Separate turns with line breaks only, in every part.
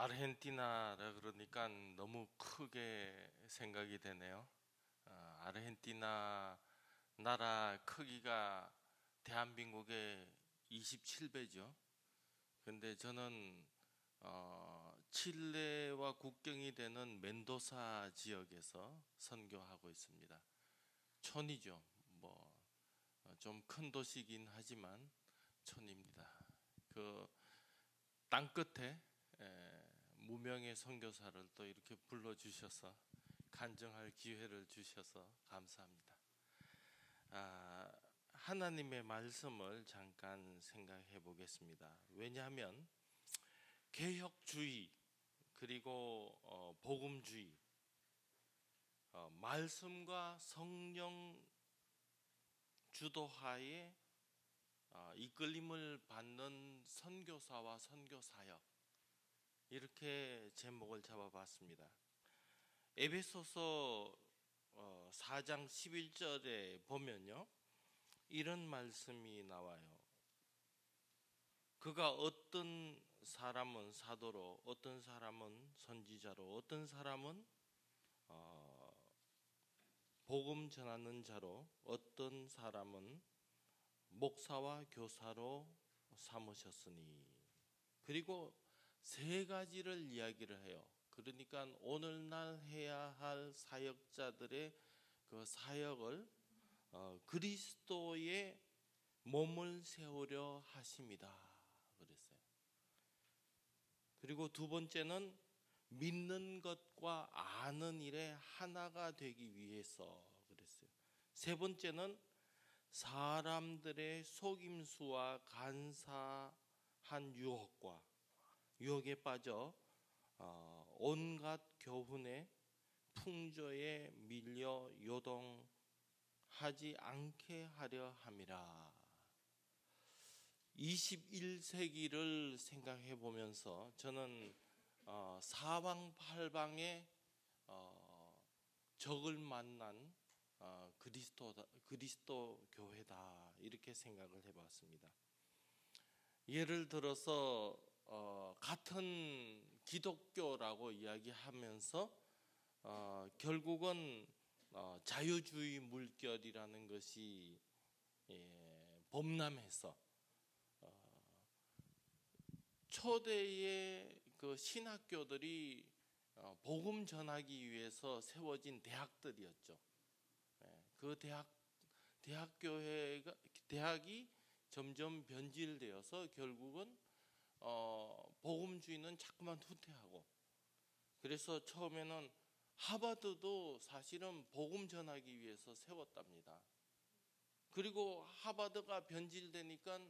아르헨티나라 그러니까 너무 크게 생각이 되네요. 아르헨티나 나라 크기가 대한민국의 27배죠. 근데 저는 칠레와 국경이 되는 멘도사 지역에서 선교하고 있습니다. 촌이죠. 뭐 좀 큰 도시긴 하지만 촌입니다. 그 땅끝에 무명의 선교사를 또 이렇게 불러주셔서 간증할 기회를 주셔서 감사합니다. 하나님의 말씀을 잠깐 생각해 보겠습니다. 왜냐하면 개혁주의 그리고 복음주의, 말씀과 성령 주도하에 이끌림을 받는 선교사와 선교사역, 이렇게 제목을 잡아봤습니다. 에베소서 4장 11절에 보면요, 이런 말씀이 나와요. 그가 어떤 사람은 사도로, 어떤 사람은 선지자로, 어떤 사람은 복음 전하는 자로, 어떤 사람은 목사와 교사로 삼으셨으니. 그리고 세 가지를 이야기를 해요. 그러니까 오늘날 해야 할 사역자들의 그 사역을 그리스도의 몸을 세우려 하심이다 그랬어요. 그리고 두 번째는 믿는 것과 아는 일에 하나가 되기 위해서 그랬어요. 세 번째는 사람들의 속임수와 간사한 유혹에 빠져 온갖 교훈에 풍조에 밀려 요동하지 않게 하려 함이라. 21세기를 생각해 보면서 저는 사방팔방에 적을 만난 그리스도 교회다, 이렇게 생각을 해봤습니다. 예를 들어서 같은 기독교라고 이야기하면서 결국은 자유주의 물결이라는 것이 범람해서 초대의 그 신학교들이 복음 전하기 위해서 세워진 대학들이었죠. 그 대학이 점점 변질되어서 결국은 복음주의는 자꾸만 후퇴하고, 그래서 처음에는 하버드도 사실은 복음 전하기 위해서 세웠답니다. 그리고 하버드가 변질되니까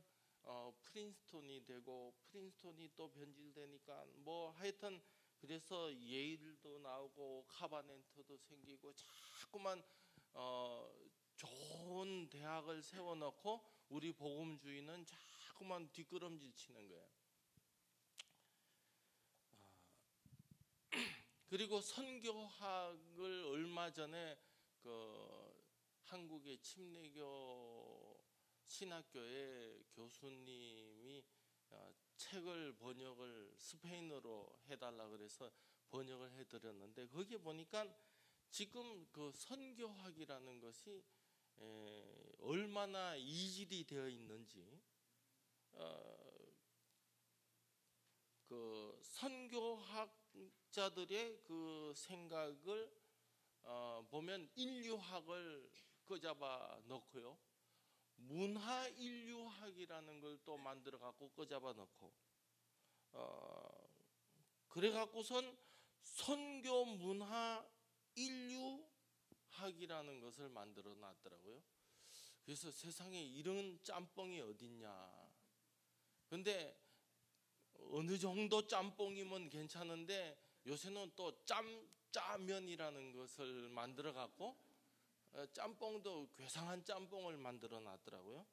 프린스톤이 되고, 프린스톤이 또 변질되니까 뭐 하여튼 그래서 예일도 나오고 카바넨터도 생기고 자꾸만 좋은 대학을 세워놓고 우리 복음주의는 자꾸만 뒷걸음질 치는 거예요. 그리고 선교학을 얼마 전에 그 한국의 침례교 신학교의 교수님이 책을 번역을 스페인어로 해달라 그래서 번역을 해드렸는데, 거기에 보니까 지금 그 선교학이라는 것이 얼마나 이질이 되어 있는지, 그 선교학자들의 그 생각을 보면 인류학을 끄잡아 넣고요, 문화 인류학이라는 걸 또 만들어 갖고 끄잡아 넣고, 그래 갖고선 선교 문화 인류학이라는 것을 만들어 놨더라고요. 그래서 세상에 이런 짬뽕이 어딨냐. 근데 어느 정도 짬뽕이면 괜찮은데 요새는 또 짜면이라는 것을 만들어 갖고 짬뽕도 괴상한 짬뽕을 만들어 놨더라고요.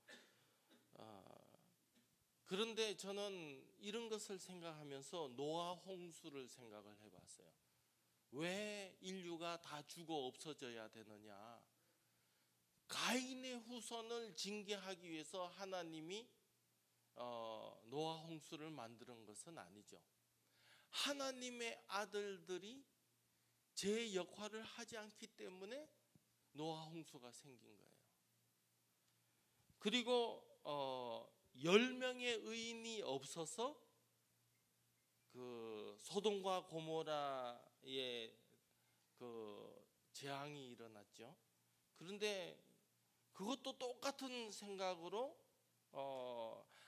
그런데 저는 이런 것을 생각하면서 노아 홍수를 생각을 해봤어요. 왜 인류가 다 죽어 없어져야 되느냐. 가인의 후손을 징계하기 위해서 하나님이 노아 홍수를 만드는 것은 아니죠. 하나님의 아들들이 제 역할을 하지 않기 때문에 노아 홍수가 생긴 거예요. 그리고 10명의 의인이 없어서 그 소돔과 고모라의 그 재앙이 일어났죠. 그런데 그것도 똑같은 생각으로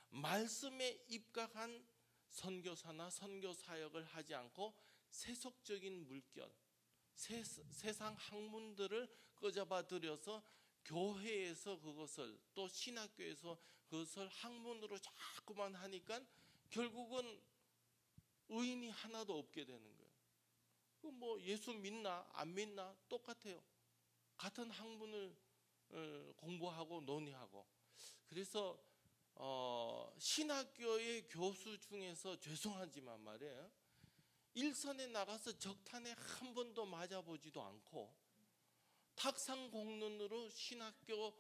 말씀에 입각한 선교사나 선교사역을 하지 않고 세속적인 물결, 세상 학문들을 꺼잡아들여서 교회에서 그것을, 또 신학교에서 그것을 학문으로 자꾸만 하니까 결국은 의인이 하나도 없게 되는 거예요. 뭐 예수 믿나 안 믿나 똑같아요. 같은 학문을 공부하고 논의하고. 그래서 신학교의 교수 중에서 죄송하지만 말이에요, 일선에 나가서 적탄에 한 번도 맞아보지도 않고 탁상공론으로 신학교,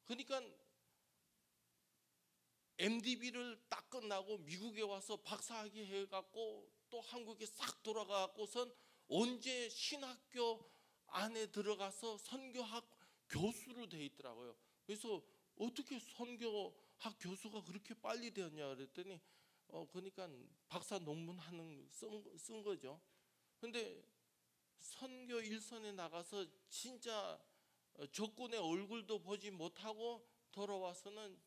그러니까 MDB를 딱 끝나고 미국에 와서 박사학위 해갖고 또 한국에 싹 돌아가고선 언제 신학교 안에 들어가서 선교학 교수로 돼 있더라고요. 그래서 어떻게 선교학 교수가 그렇게 빨리 되었냐 그랬더니 그러니까 박사 논문 쓴 거죠. 근데 선교 일선에 나가서 진짜 적군의 얼굴도 보지 못하고 돌아와서는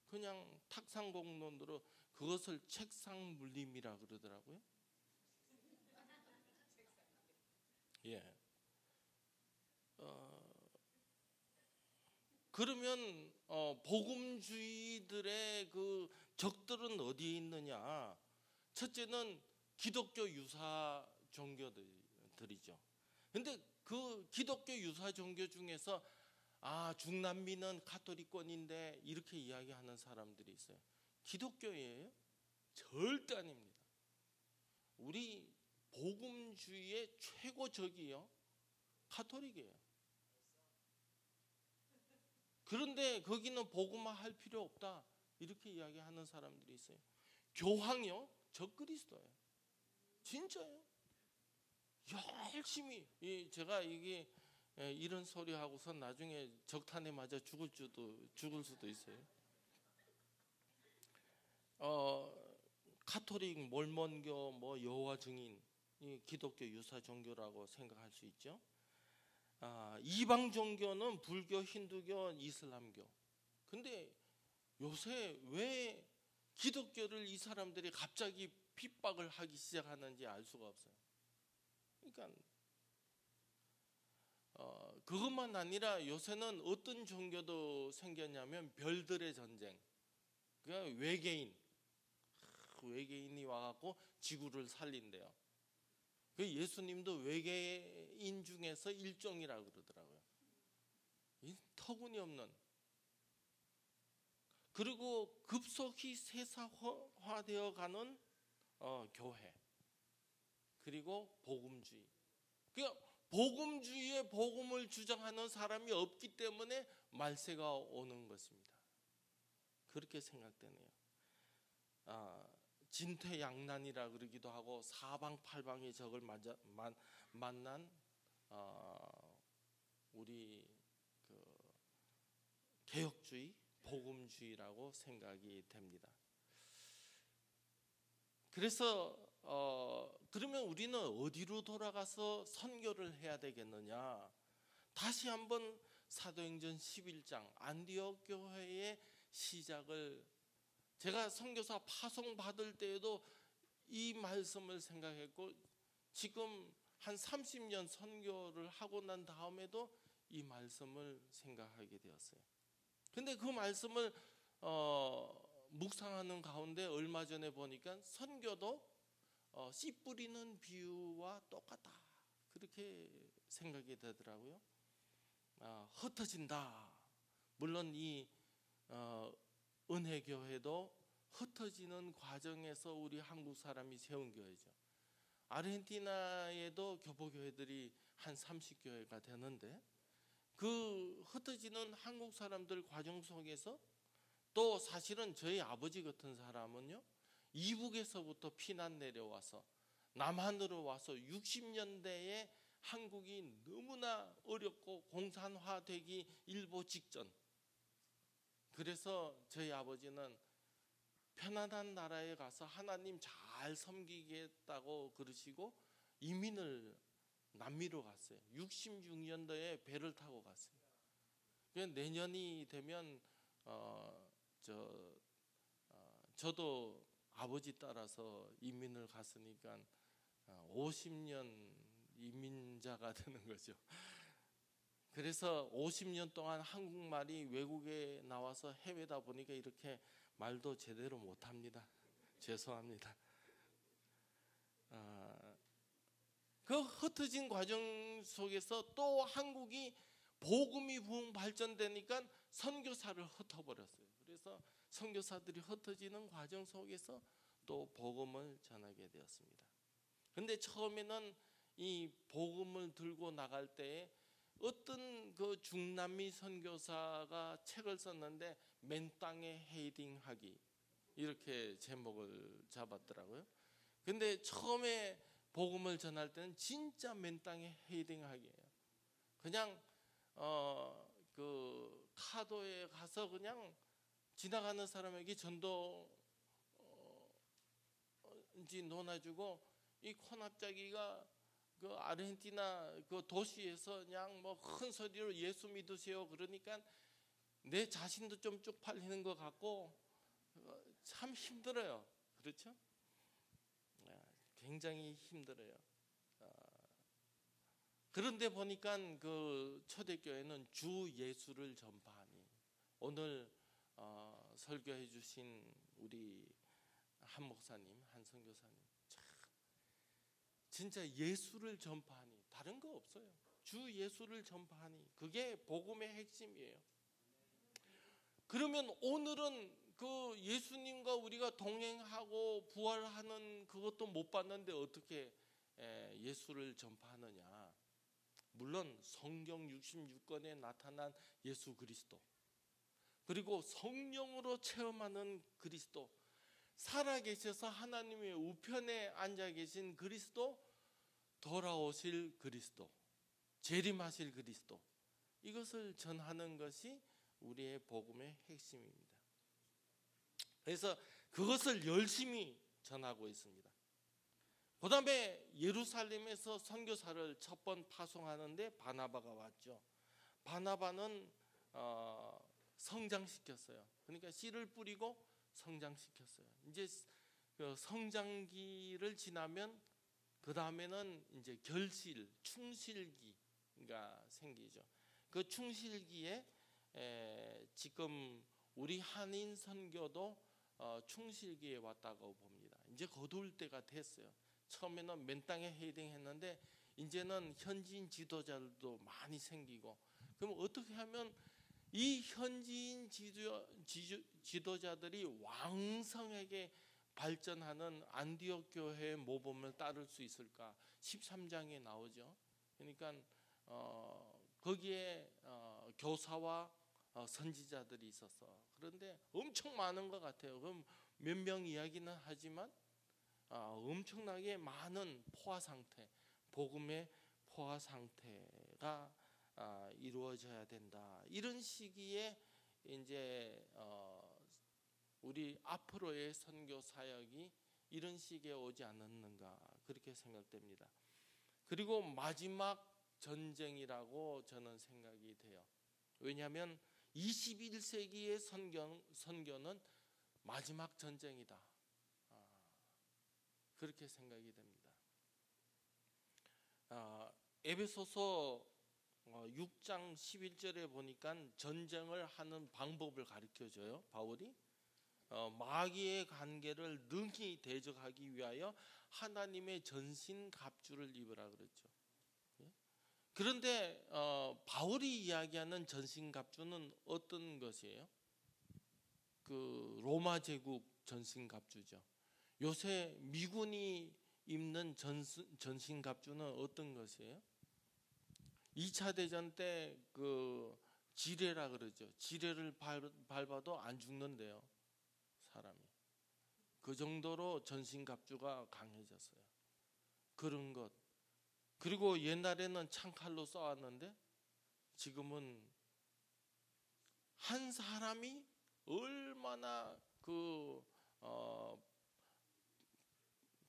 그냥 탁상공론으로 그것을 책상 물림이라 그러더라고요. 예. 그러면 복음주의들의 그 적들은 어디에 있느냐? 첫째는 기독교 유사 종교들이죠. 근데 그 기독교 유사 종교 중에서 중남미는 가톨릭권인데 이렇게 이야기하는 사람들이 있어요. 기독교예요? 절대 아닙니다. 우리 복음주의의 최고적이요 가톨릭이에요. 그런데 거기는 복음화 할 필요 없다 이렇게 이야기하는 사람들이 있어요. 교황이요? 적그리스도예요. 진짜요? 열심히, 제가 이게 이런 소리 하고서 나중에 적탄에 맞아 죽을 수도 있어요. 가톨릭, 몰몬교, 뭐 여호와 증인, 이 기독교 유사 종교라고 생각할 수 있죠. 이방 종교는 불교, 힌두교, 이슬람교. 근데 요새 왜 기독교를 이 사람들이 갑자기 핍박을 하기 시작하는지 알 수가 없어요. 그러니까 그것만 아니라 요새는 어떤 종교도 생겼냐면 별들의 전쟁. 그러니까 외계인이 와갖고 지구를 살린대요. 예수님도 외계인 중에서 일종이라고 그러더라고요. 이 터무니없는. 그리고 급속히 세상화되어 가는 교회. 그리고 복음주의. 그러니까 복음주의의 복음을 주장하는 사람이 없기 때문에 말세가 오는 것입니다. 그렇게 생각되네요. 진퇴양난이라 그러기도 하고 사방팔방의 적을 만난 우리 그 개혁주의, 복음주의라고 생각이 됩니다. 그래서 그러면 우리는 어디로 돌아가서 선교를 해야 되겠느냐? 다시 한번 사도행전 11장 안디옥 교회의 시작을, 제가 선교사 파송 받을 때에도 이 말씀을 생각했고 지금 한 30년 선교를 하고 난 다음에도 이 말씀을 생각하게 되었어요. 근데 그 말씀을 묵상하는 가운데 얼마 전에 보니까 선교도 씨 뿌리는 비유와 똑같다 그렇게 생각이 되더라고요. 흩어진다. 물론 이 은혜교회도 흩어지는 과정에서 우리 한국 사람이 세운 교회죠. 아르헨티나에도 교포교회들이 한 30교회가 되는데 그 흩어지는 한국 사람들 과정 속에서 또 사실은 저희 아버지 같은 사람은요, 이북에서부터 피난 내려와서 남한으로 와서 60년대에 한국이 너무나 어렵고 공산화되기 일보 직전. 그래서 저희 아버지는 편안한 나라에 가서 하나님 잘 섬기겠다고 그러시고 이민을 남미로 갔어요. 66년도에 배를 타고 갔어요. 내년이 되면 저도 아버지 따라서 이민을 갔으니까 50년 이민자가 되는 거죠. 그래서 50년 동안 한국말이 외국에 나와서 해외다 보니까 이렇게 말도 제대로 못합니다. 죄송합니다. 그 흩어진 과정 속에서 또 한국이 복음이 부흥 발전되니까 선교사를 흩어버렸어요. 그래서 선교사들이 흩어지는 과정 속에서 또 복음을 전하게 되었습니다. 근데 처음에는 이 복음을 들고 나갈 때에 어떤 그 중남미 선교사가 책을 썼는데 맨 땅에 헤딩하기 이렇게 제목을 잡았더라고요. 근데 처음에 복음을 전할 때는 진짜 맨 땅에 헤딩하기예요. 그냥 그 카도에 가서 그냥 지나가는 사람에게 전도 인지 논아주고 이 코납자기가 그 아르헨티나 그 도시에서 그냥 뭐 큰 소리로 예수 믿으세요 그러니까 내 자신도 좀 쪽팔리는 것 같고 참 힘들어요. 그렇죠? 굉장히 힘들어요. 그런데 보니까 그 초대교회는 주 예수를 전파하니 오늘 설교해 주신 우리 한 목사님, 한 선교사님 진짜 예수를 전파하니 다른 거 없어요. 주 예수를 전파하니 그게 복음의 핵심이에요. 그러면 오늘은 그 예수님과 우리가 동행하고 부활하는 그것도 못 봤는데 어떻게 예수를 전파하느냐? 물론 성경 66권에 나타난 예수 그리스도, 그리고 성령으로 체험하는 그리스도, 살아계셔서 하나님의 우편에 앉아 계신 그리스도, 돌아오실 그리스도, 재림하실 그리스도, 이것을 전하는 것이 우리의 복음의 핵심입니다. 그래서 그것을 열심히 전하고 있습니다. 그 다음에 예루살렘에서 선교사를 첫 번 파송하는데 바나바가 왔죠. 바나바는 성장시켰어요. 그러니까 씨를 뿌리고 성장시켰어요. 이제 그 성장기를 지나면 그 다음에는 이제 결실, 충실기가 생기죠. 그 충실기에 지금 우리 한인 선교도 충실기에 왔다고 봅니다. 이제 거둘 때가 됐어요. 처음에는 맨 땅에 헤딩했는데 이제는 현지인 지도자들도 많이 생기고, 그럼 어떻게 하면 이 현지인 지도자들이 왕성하게 발전하는 안디옥 교회의 모범을 따를 수 있을까? 13장에 나오죠. 그러니까 거기에 교사와 선지자들이 있어서, 그런데 엄청 많은 것 같아요. 그럼 몇 명 이야기는 하지만 엄청나게 많은 포화 상태, 복음의 포화 상태가 이루어져야 된다. 이런 시기에 이제 우리 앞으로의 선교 사역이 이런 시기에 오지 않았는가 그렇게 생각됩니다. 그리고 마지막 전쟁이라고 저는 생각이 돼요. 왜냐하면 21세기의 선교는 마지막 전쟁이다. 그렇게 생각이 됩니다. 에베소서 6장 11절에 보니까 전쟁을 하는 방법을 가르쳐줘요. 바울이 마귀의 관계를 능히 대적하기 위하여 하나님의 전신갑주를 입으라 그랬죠. 그런데 바울이 이야기하는 전신갑주는 어떤 것이에요? 그 로마 제국 전신갑주죠. 요새 미군이 입는 전신갑주는 어떤 것이에요? 2차 대전 때 그 지뢰라 그러죠. 지뢰를 밟아도 안 죽는데요, 사람이. 그 정도로 전신갑주가 강해졌어요. 그런 것. 그리고 옛날에는 창칼로 싸웠는데 지금은 한 사람이 얼마나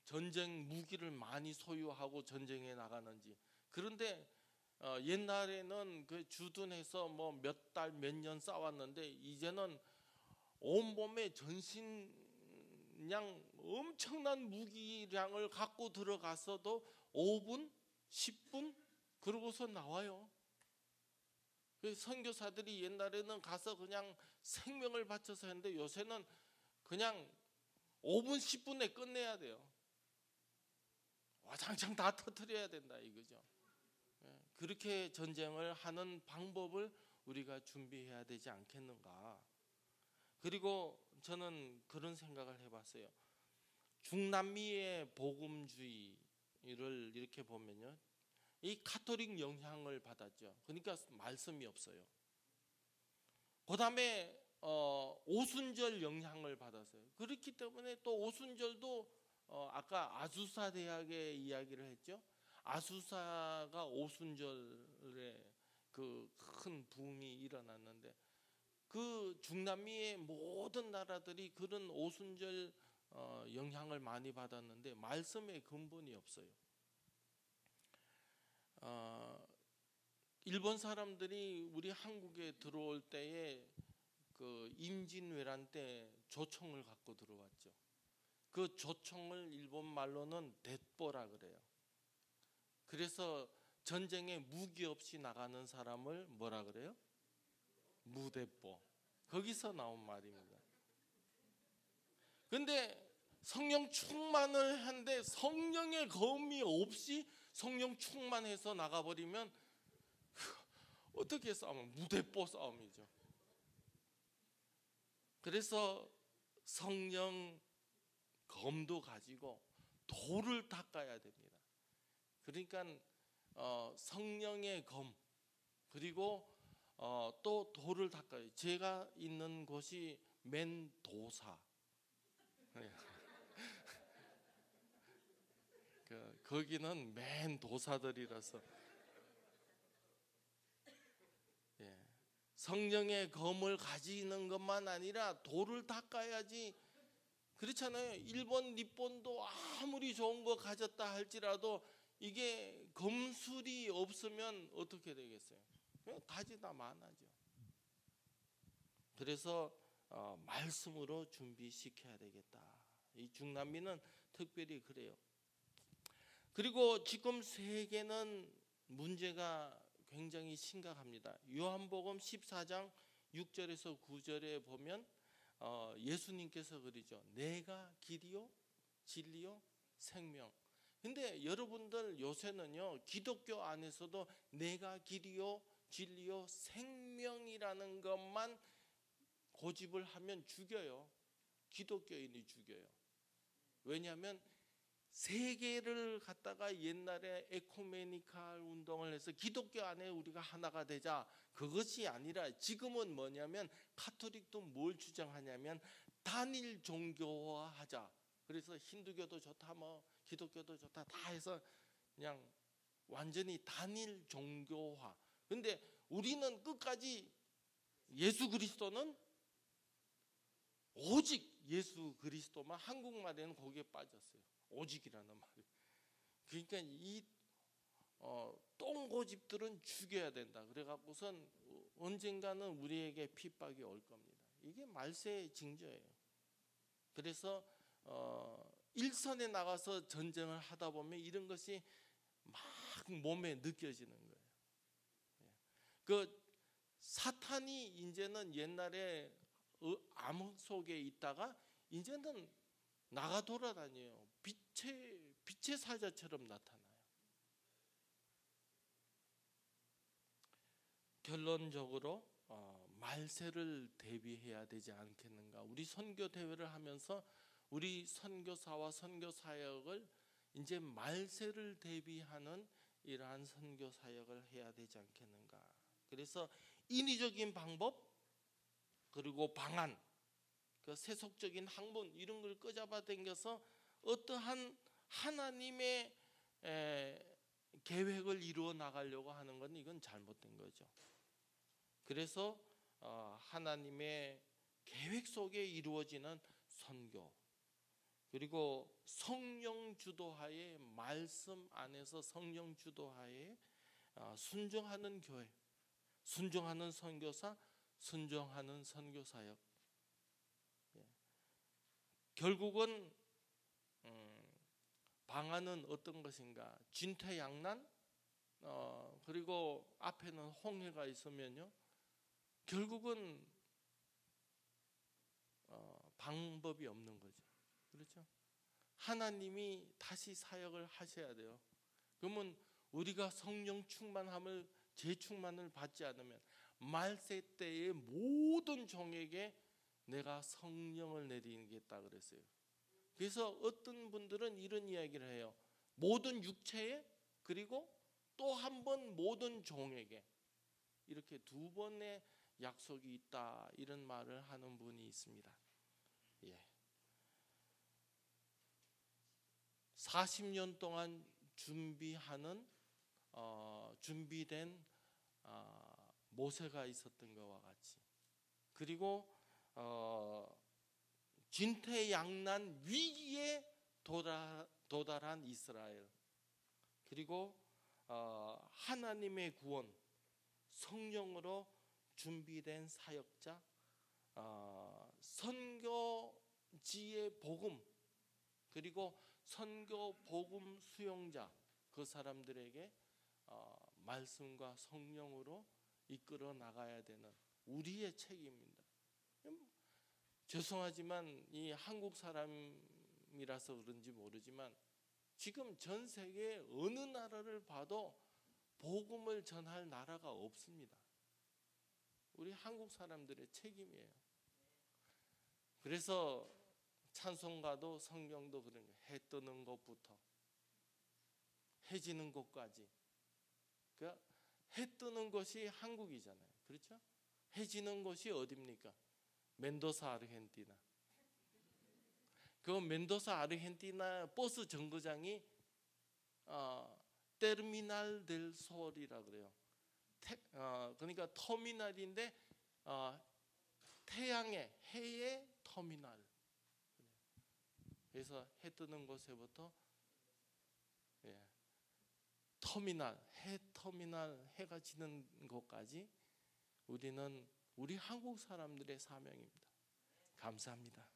전쟁 무기를 많이 소유하고 전쟁에 나가는지. 그런데 옛날에는 그 주둔해서 뭐 몇 달, 몇 년 싸웠는데 이제는 온몸에 전신량 엄청난 무기량을 갖고 들어갔어도 5분, 10분 그러고서 나와요. 선교사들이 옛날에는 가서 그냥 생명을 바쳐서 했는데 요새는 그냥 5분, 10분에 끝내야 돼요. 와장창 다 터뜨려야 된다 이거죠. 그렇게 전쟁을 하는 방법을 우리가 준비해야 되지 않겠는가. 그리고 저는 그런 생각을 해봤어요. 중남미의 복음주의를 이렇게 보면요, 이 가톨릭 영향을 받았죠. 그러니까 말씀이 없어요. 그 다음에 오순절 영향을 받았어요. 그렇기 때문에 또 오순절도 아까 아수사 대학의 이야기를 했죠. 아수사가 오순절에 그 큰 붕이 일어났는데 그 중남미의 모든 나라들이 그런 오순절 영향을 많이 받았는데 말씀의 근본이 없어요. 일본 사람들이 우리 한국에 들어올 때에 그 임진왜란 때 조총을 갖고 들어왔죠. 그 조총을 일본 말로는 대뽀라 그래요. 그래서 전쟁에 무기 없이 나가는 사람을 뭐라 그래요? 무대뽀. 거기서 나온 말입니다. 근데 성령 충만을 한데 성령의 검이 없이 성령 충만해서 나가버리면 어떻게 싸우면 무대뽀 싸움이죠. 그래서 성령 검도 가지고 돌을 닦아야 됩니다. 그러니까 성령의 검 그리고 또 돌을 닦아요. 제가 있는 곳이 맨도사. 거기는 맨도사들이라서 성령의 검을 가지는 것만 아니라 돌을 닦아야지. 그렇잖아요. 일본, 일본도 아무리 좋은 거 가졌다 할지라도 이게 검술이 없으면 어떻게 되겠어요? 가지다 마나죠. 그래서 말씀으로 준비시켜야 되겠다. 이 중남미는 특별히 그래요. 그리고 지금 세계는 문제가 굉장히 심각합니다. 요한복음 14장 6절에서 9절에 보면 예수님께서 그러죠. 내가 길이요 진리요 생명. 근데 여러분들 요새는요 기독교 안에서도 내가 길이요 진리요 생명이라는 것만 고집을 하면 죽여요. 기독교인이 죽여요. 왜냐하면 세계를 갖다가 옛날에 에쿠메니칼 운동을 해서 기독교 안에 우리가 하나가 되자, 그것이 아니라 지금은 뭐냐면 가톨릭도 뭘 주장하냐면 단일 종교화하자. 그래서 힌두교도 좋다 뭐 기독교도 좋다 다 해서 그냥 완전히 단일 종교화. 근데 우리는 끝까지 예수 그리스도는 오직 예수 그리스도만, 한국말에는 거기에 빠졌어요. 오직이라는 말이. 그러니까 이 똥고집들은 죽여야 된다. 그래갖고선 언젠가는 우리에게 핍박이 올 겁니다. 이게 말세의 징조예요. 그래서 일선에 나가서 전쟁을 하다 보면 이런 것이 막 몸에 느껴지는 거예요. 그 사탄이 이제는 옛날에 암흑 속에 있다가 이제는 나가 돌아다녀요. 빛의 사자처럼 나타나요. 결론적으로 말세를 대비해야 되지 않겠는가. 우리 선교 대회를 하면서 우리 선교사와 선교 사역을 이제 말세를 대비하는 이러한 선교 사역을 해야 되지 않겠는가. 그래서 인위적인 방법 그리고 방안, 그 세속적인 학문 이런 걸 끄잡아 당겨서 어떠한 하나님의 계획을 이루어 나가려고 하는 건 이건 잘못된 거죠. 그래서 하나님의 계획 속에 이루어지는 선교, 그리고 성령 주도하에, 말씀 안에서 성령 주도하에 순종하는 교회, 순종하는 선교사, 순종하는 선교사역. 결국은 방안은 어떤 것인가? 진퇴양난, 그리고 앞에는 홍해가 있으면요, 결국은 방법이 없는 거죠. 그렇죠? 하나님이 다시 사역을 하셔야 돼요. 그러면 우리가 성령 충만함을, 재충만을 받지 않으면 말세 때의 모든 종에게 내가 성령을 내리겠다 그랬어요. 그래서 어떤 분들은 이런 이야기를 해요. 모든 육체에, 그리고 또 한 번 모든 종에게, 이렇게 두 번의 약속이 있다, 이런 말을 하는 분이 있습니다. 40년 동안 준비된 모세가 있었던 것과 같이, 그리고 진퇴양난 위기에 도달한 이스라엘, 그리고 하나님의 구원, 성령으로 준비된 사역자, 선교지의 복음, 그리고 선교 복음 수용자, 그 사람들에게 말씀과 성령으로 이끌어 나가야 되는 우리의 책임입니다. 죄송하지만 이 한국 사람이라서 그런지 모르지만 지금 전 세계 어느 나라를 봐도 복음을 전할 나라가 없습니다. 우리 한국 사람들의 책임이에요. 그래서 찬송가도 성경도 그런 거예요. 해 뜨는 것부터 해 지는 것까지. 그러니까 해 뜨는 것이 한국이잖아요. 그렇죠? 해 지는 것이 어디입니까? 멘도사 아르헨티나. 그 멘도사 아르헨티나 버스 정거장이 테르미날 델 솔이라 그래요. 그러니까 터미널인데 태양의, 해의 터미널. 그래서 해 뜨는 곳에부터 터미널, 해 터미널, 해가 지는 곳까지 우리는 우리 한국 사람들의 사명입니다. 감사합니다.